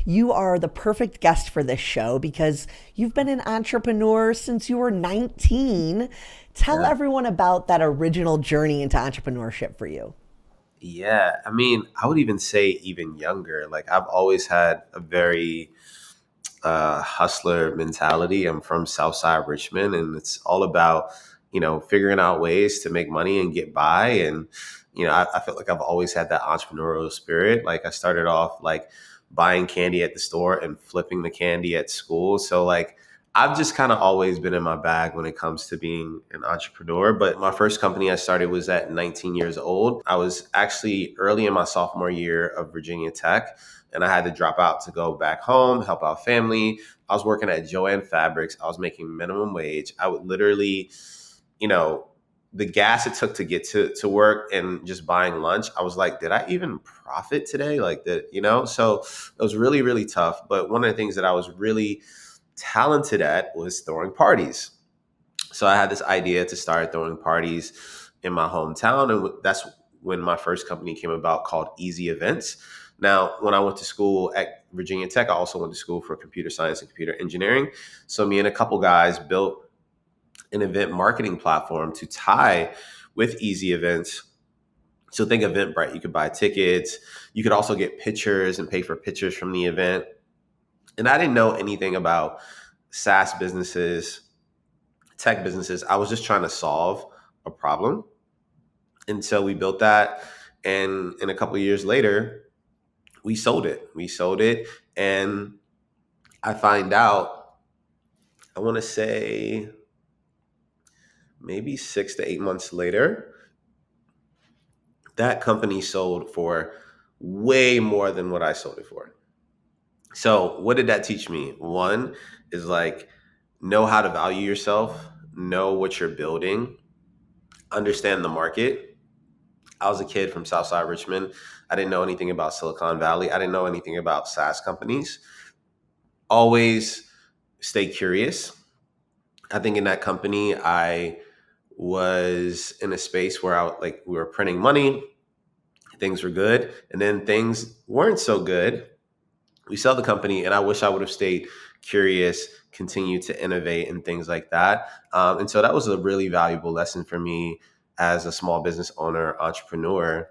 you are the perfect guest for this show because you've been an entrepreneur since you were 19. Tell Yeah. everyone about that original journey into entrepreneurship for you. Yeah. I mean, I would even say even younger. Like I've always had a very hustler mentality. I'm from Southside Richmond, and it's all about, figuring out ways to make money and get by. And, I feel like I've always had that entrepreneurial spirit. Like I started off like buying candy at the store and flipping the candy at school. So like I've just kind of always been in my bag when it comes to being an entrepreneur. But my first company I started was at 19 years old. I was actually early in my sophomore year of Virginia Tech, and I had to drop out to go back home, help out family. I was working at Joann Fabrics. I was making minimum wage. I would literally, you know, the gas it took to get to work and just buying lunch, I was like, did I even profit today? Like that. So it was really, really tough. But one of the things that I was really talented at was throwing parties. So I had this idea to start throwing parties in my hometown, and that's when my first company came about called Easy Events. Now, when I went to school at Virginia Tech, I also went to school for computer science and computer engineering. So me and a couple guys built an event marketing platform to tie with Easy Events. So think Eventbrite. You could buy tickets. You could also get pictures and pay for pictures from the event. And I didn't know anything about SaaS businesses, tech businesses. I was just trying to solve a problem. And so we built that. And a couple of years later, we sold it. We sold it. And I find out, I want to say maybe 6 to 8 months later, that company sold for way more than what I sold it for. So, what did that teach me? One is like, know how to value yourself, know what you're building, understand the market. I was a kid from Southside Richmond. I didn't know anything about Silicon Valley. I didn't know anything about SaaS companies. Always stay curious. I think in that company, I was in a space where we were printing money, things were good, and then things weren't so good. We sell the company, and I wish I would have stayed curious, continue to innovate, and things like that. And so that was a really valuable lesson for me as a small business owner, entrepreneur,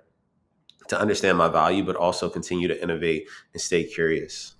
to understand my value, but also continue to innovate and stay curious.